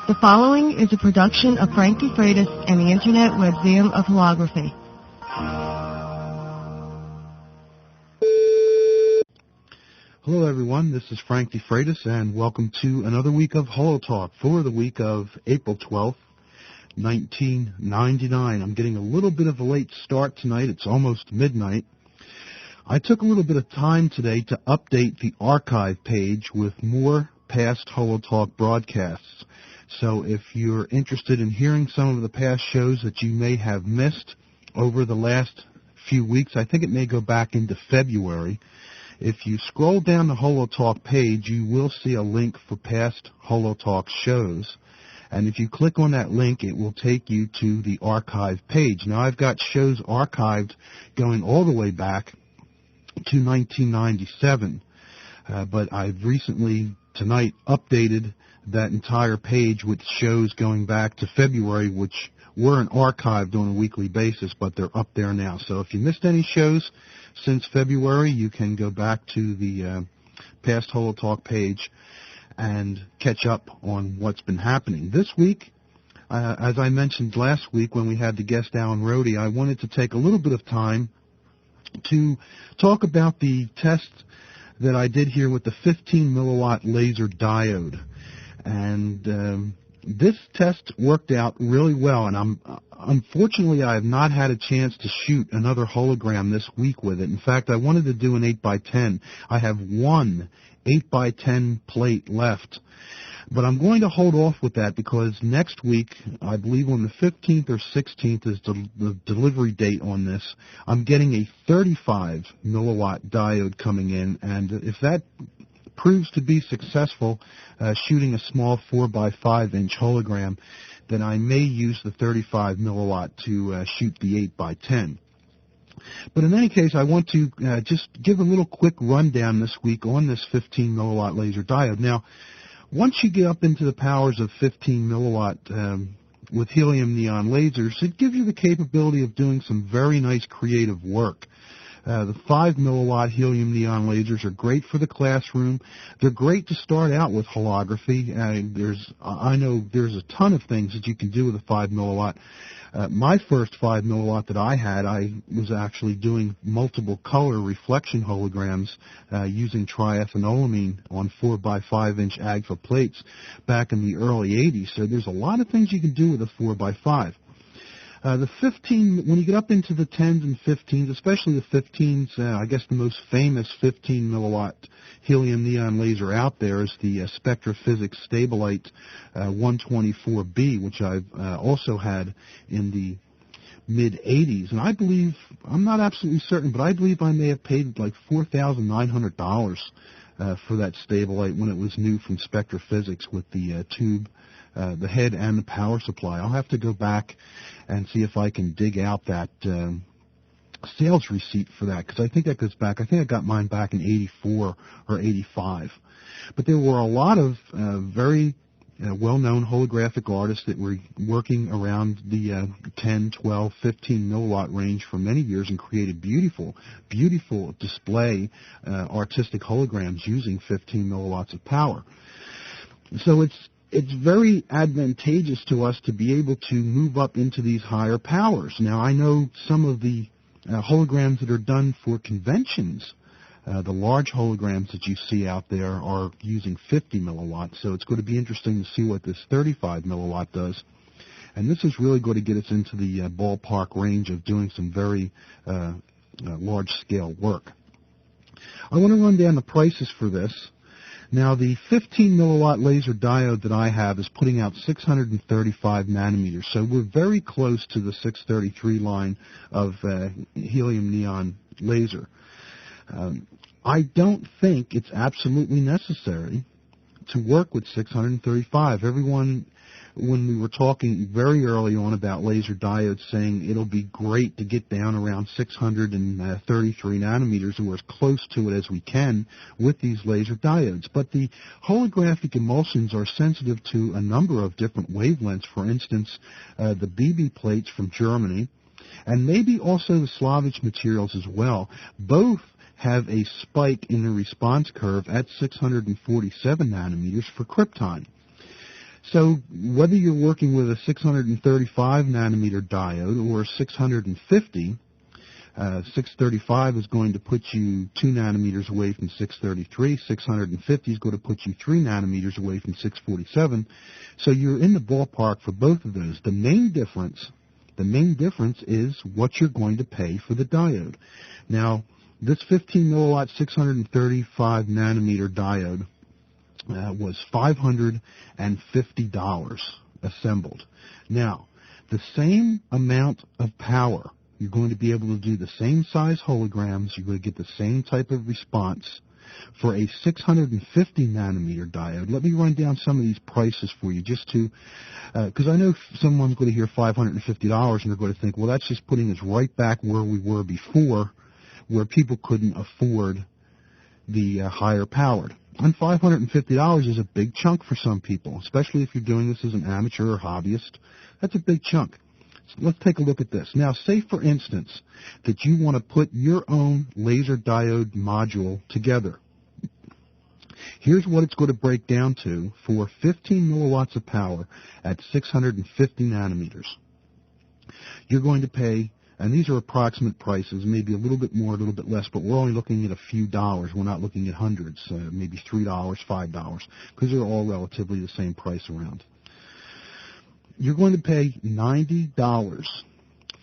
The following is a production of Frank DeFreitas and the Internet Webmuseum of Holography. Hello everyone, this is Frank DeFreitas and welcome to another week of HoloTalk for the week of April 12th, 1999. I'm getting a little bit of a late start tonight. It's almost midnight. I took a little bit of time today to update the archive page with more past HoloTalk broadcasts. So if you're interested in hearing some of the past shows that you may have missed over the last few weeks, I think it may go back into February. If you scroll down the HoloTalk page, you will see a link for past HoloTalk shows. And if you click on that link, it will take you to the archive page. Now, I've got shows archived going all the way back to 1997. But I've recently, tonight, updated that entire page with shows going back to February, which weren't archived on a weekly basis, but they're up there now. So if you missed any shows since February, you can go back to the past HoloTalk page and catch up on what's been happening. This week, as I mentioned last week when we had the guest Alan Rohde, I wanted to take a little bit of time to talk about the test that I did here with the 15 milliwatt laser diode. And this test worked out really well, and unfortunately I have not had a chance to shoot another hologram this week with it. In fact, I wanted to do an 8x10. I have one 8x10 plate left, but I'm going to hold off with that because next week, I believe on the 15th or 16th is the delivery date on this, I'm getting a 35 milliwatt diode coming in, and if that proves to be successful shooting a small 4x5 inch hologram, then I may use the 35 milliwatt to shoot the 8x10. But in any case, I want to just give a little quick rundown this week on this 15 milliwatt laser diode. Now, once you get up into the powers of 15 milliwatt with helium neon lasers, it gives you the capability of doing some very nice creative work. The 5 milliwatt helium neon lasers are great for the classroom. They're great to start out with holography. I know there's a ton of things that you can do with a 5 milliwatt. My first 5 milliwatt that I had, I was actually doing multiple color reflection holograms using triethanolamine on 4x5 inch AGFA plates back in the early 80s. So there's a lot of things you can do with a 4x5. The 15, when you get up into the 10s and 15s, especially the 15s, I guess the most famous 15 milliwatt helium neon laser out there is the Spectraphysics Stabilite 124B, which I've also had in the mid-80s. And I believe, I'm not absolutely certain, but I believe I may have paid like $4,900 for that Stabilite when it was new from Spectraphysics with the tube, the head and the power supply. I'll have to go back and see if I can dig out that sales receipt for that, because I think that goes back, I think I got mine back in 84 or 85. But there were a lot of very well-known holographic artists that were working around the 10, 12, 15 milliwatt range for many years and created beautiful, beautiful display artistic holograms using 15 milliwatts of power. So it's very advantageous to us to be able to move up into these higher powers. Now, I know some of the holograms that are done for conventions, the large holograms that you see out there are using 50 milliwatts, so it's going to be interesting to see what this 35 milliwatt does. And this is really going to get us into the ballpark range of doing some very large-scale work. I want to run down the prices for this. Now, the 15 milliwatt laser diode that I have is putting out 635 nanometers, so we're very close to the 633 line of helium neon laser. I don't think it's absolutely necessary to work with 635. Everyone, when we were talking very early on about laser diodes, saying it'll be great to get down around 633 nanometers, or as close to it as we can with these laser diodes. But the holographic emulsions are sensitive to a number of different wavelengths. For instance, the BB plates from Germany, and maybe also the Slavich materials as well, both have a spike in the response curve at 647 nanometers for krypton. So whether you're working with a 635 nanometer diode or a 650, 635 is going to put you 2 nanometers away from 633. 650 is going to put you 3 nanometers away from 647. So you're in the ballpark for both of those. The main difference is what you're going to pay for the diode. Now, this 15 milliwatt 635 nanometer diode was $550 assembled. Now, the same amount of power, you're going to be able to do the same size holograms, you're going to get the same type of response for a 650 nanometer diode. Let me run down some of these prices for you just to, because I know someone's going to hear $550 and they're going to think, well, that's just putting us right back where we were before, where people couldn't afford the higher powered. And $550 is a big chunk for some people, especially if you're doing this as an amateur or hobbyist. That's a big chunk. So let's take a look at this. Now, say, for instance, that you want to put your own laser diode module together. Here's what it's going to break down to for 15 milliwatts of power at 650 nanometers. You're going to pay, and these are approximate prices, maybe a little bit more, a little bit less, but we're only looking at a few dollars. We're not looking at hundreds, maybe $3, $5, because they're all relatively the same price around. You're going to pay $90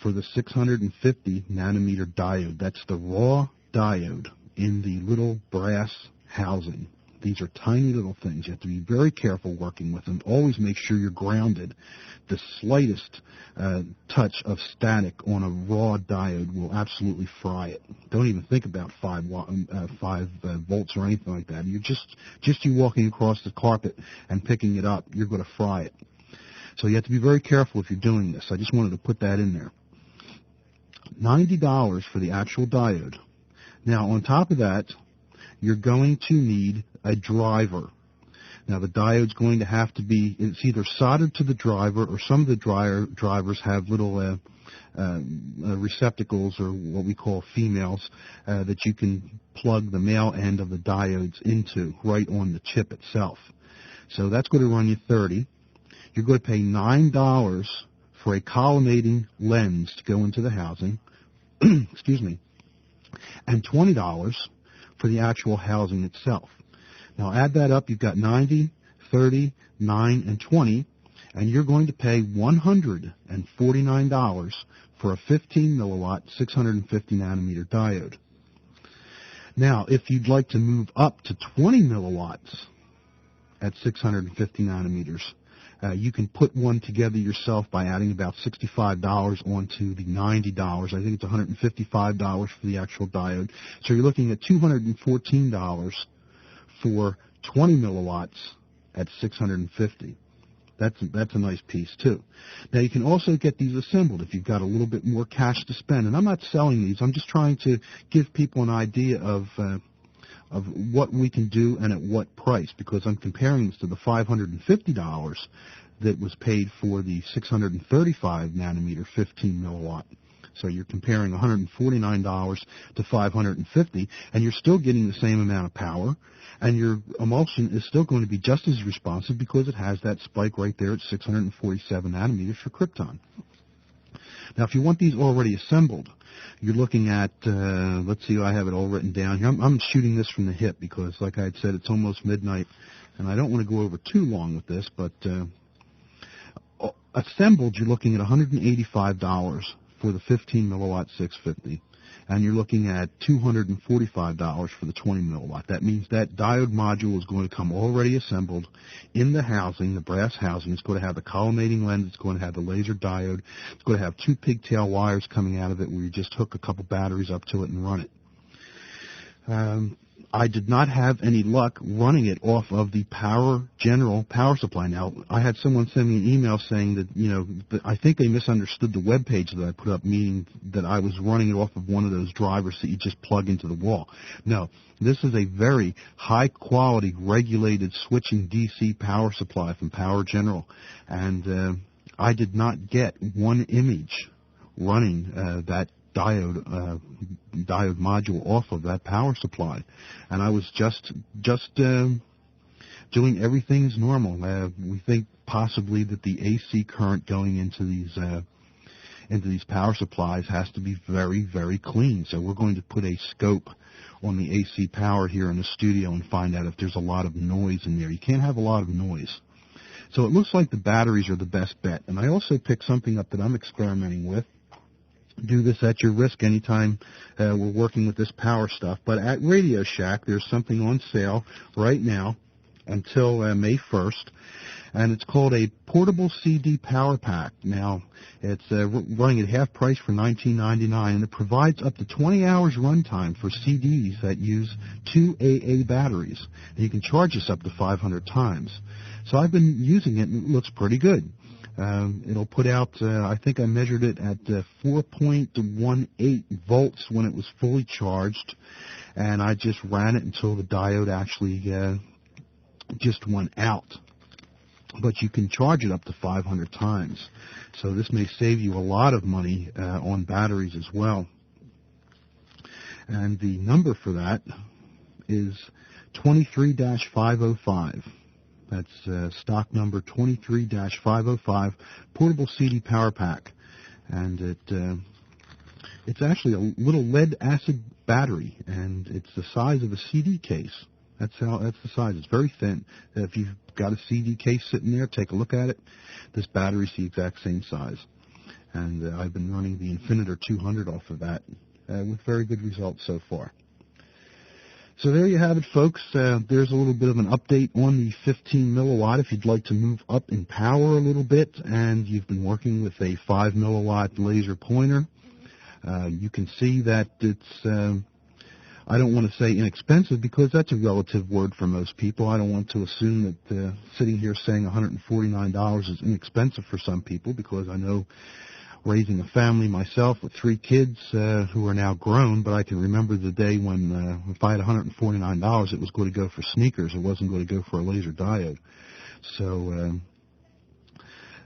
for the 650 nanometer diode. That's the raw diode in the little brass housing. These are tiny little things. You have to be very careful working with them. Always make sure you're grounded. The slightest touch of static on a raw diode will absolutely fry it. Don't even think about 5 volts or anything like that. You're just you walking across the carpet and picking it up, you're going to fry it. So you have to be very careful if you're doing this. I just wanted to put that in there. $90 for the actual diode. Now, on top of that, you're going to need a driver. Now, the diode's going to have to be, it's either soldered to the driver, or some of the drivers have little receptacles, or what we call females, that you can plug the male end of the diodes into right on the chip itself. So that's going to run you $30. You're going to pay $9 for a collimating lens to go into the housing, excuse me, and $20 for the actual housing itself. Now add that up, you've got 90, 30, 9, and 20, and you're going to pay $149 for a 15 milliwatt 650 nanometer diode. Now, if you'd like to move up to 20 milliwatts at 650 nanometers, you can put one together yourself by adding about $65 onto the $90. I think it's $155 for the actual diode. So you're looking at $214 for 20 milliwatts at 650. That's a nice piece, too. Now, you can also get these assembled if you've got a little bit more cash to spend. And I'm not selling these. I'm just trying to give people an idea of what we can do and at what price, because I'm comparing this to the $550 that was paid for the 635 nanometer 15 milliwatt. So you're comparing $149 to $550, and you're still getting the same amount of power, and your emulsion is still going to be just as responsive because it has that spike right there at 647 nanometers for krypton. Now, if you want these already assembled, you're looking at, let's see, I have it all written down here. I'm shooting this from the hip because, like I had said, it's almost midnight, and I don't want to go over too long with this, but assembled, you're looking at $185 for the 15 milliwatt 650, and you're looking at $245 for the 20 milliwatt. That means that diode module is going to come already assembled in the housing, the brass housing. It's going to have the collimating lens. It's going to have the laser diode. It's going to have 2 pigtail wires coming out of it where you just hook a couple batteries up to it and run it. I did not have any luck running it off of the general power supply. Now, I had someone send me an email saying that, I think they misunderstood the web page that I put up, meaning that I was running it off of one of those drivers that you just plug into the wall. No, this is a very high-quality, regulated switching DC power supply from Power General, and I did not get one image running that diode module off of that power supply, and I was just doing everything as normal. We think possibly that the AC current going into these power supplies has to be very, very clean. So we're going to put a scope on the AC power here in the studio and find out if there's a lot of noise in there. You can't have a lot of noise. So it looks like the batteries are the best bet. And I also picked something up that I'm experimenting with. Do this at your risk anytime we're working with this power stuff. But at Radio Shack, there's something on sale right now until May 1st, and it's called a portable CD power pack. Now, it's running at half price for $19.99, and it provides up to 20 hours runtime for CDs that use 2 AA batteries. And you can charge this up to 500 times. So I've been using it, and it looks pretty good. It'll put out, I think I measured it at 4.18 volts when it was fully charged, and I just ran it until the diode actually just went out. But you can charge it up to 500 times. So this may save you a lot of money on batteries as well. And the number for that is 23-505. That's stock number 23-505, portable CD power pack. And it's actually a little lead-acid battery, and it's the size of a CD case. That's the size. It's very thin. If you've got a CD case sitting there, take a look at it. This battery's the exact same size. And I've been running the Infinitor 200 off of that with very good results so far. So there you have it, folks. There's a little bit of an update on the 15 milliwatt. If you'd like to move up in power a little bit and you've been working with a 5 milliwatt laser pointer, you can see that it's, I don't want to say inexpensive because that's a relative word for most people. I don't want to assume that sitting here saying $149 is inexpensive for some people, because I know raising a family myself with 3 kids who are now grown, but I can remember the day when if I had $149, it was going to go for sneakers. It wasn't going to go for a laser diode. So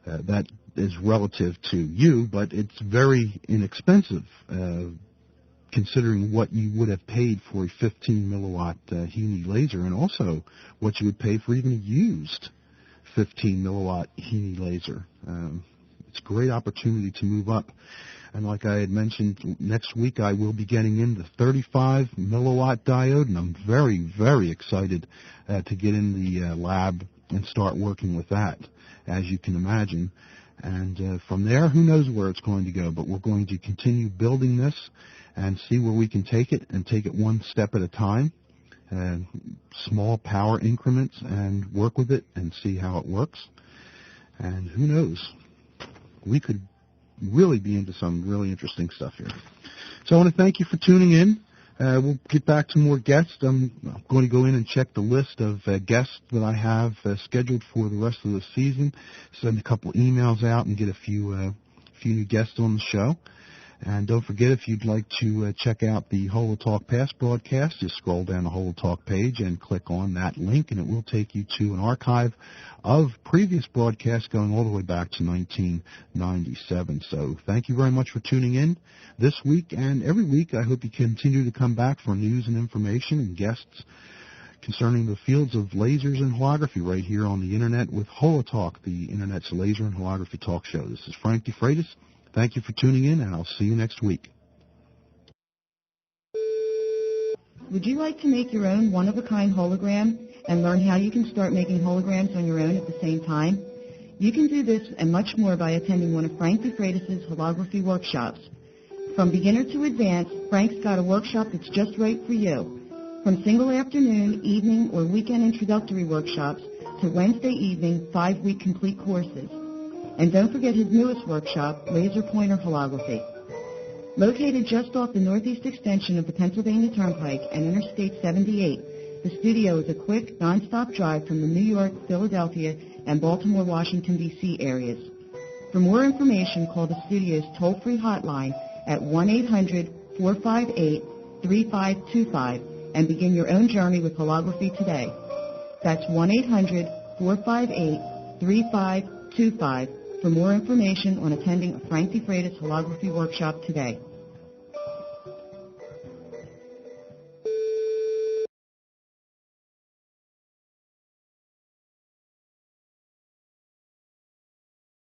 that is relative to you, but it's very inexpensive considering what you would have paid for a 15 milliwatt Heaney laser, and also what you would pay for even a used 15 milliwatt Heaney laser. It's a great opportunity to move up. And like I had mentioned, next week I will be getting in the 35 milliwatt diode, and I'm very, very excited to get in the lab and start working with that, as you can imagine. And from there, who knows where it's going to go, but we're going to continue building this and see where we can take it, and take it one step at a time, small power increments, and work with it and see how it works. And who knows? We could really be into some really interesting stuff here. So I want to thank you for tuning in. We'll get back to more guests. I'm going to go in and check the list of guests that I have scheduled for the rest of the season, send a couple emails out, and get a few new guests on the show. And don't forget, if you'd like to check out the HoloTalk past broadcast, just scroll down the HoloTalk page and click on that link, and it will take you to an archive of previous broadcasts going all the way back to 1997. So thank you very much for tuning in this week and every week. I hope you continue to come back for news and information and guests concerning the fields of lasers and holography right here on the Internet with HoloTalk, the Internet's laser and holography talk show. This is Frank DeFreitas. Thank you for tuning in, and I'll see you next week. Would you like to make your own one-of-a-kind hologram and learn how you can start making holograms on your own at the same time? You can do this and much more by attending one of Frank DeFreitas' holography workshops. From beginner to advanced, Frank's got a workshop that's just right for you. From single afternoon, evening, or weekend introductory workshops to Wednesday evening, 5-week complete courses. And don't forget his newest workshop, Laser Pointer Holography. Located just off the northeast extension of the Pennsylvania Turnpike and Interstate 78, the studio is a quick, non-stop drive from the New York, Philadelphia, and Baltimore, Washington, D.C. areas. For more information, call the studio's toll-free hotline at 1-800-458-3525 and begin your own journey with holography today. That's 1-800-458-3525 for more information on attending a Frank DeFreitas holography workshop today.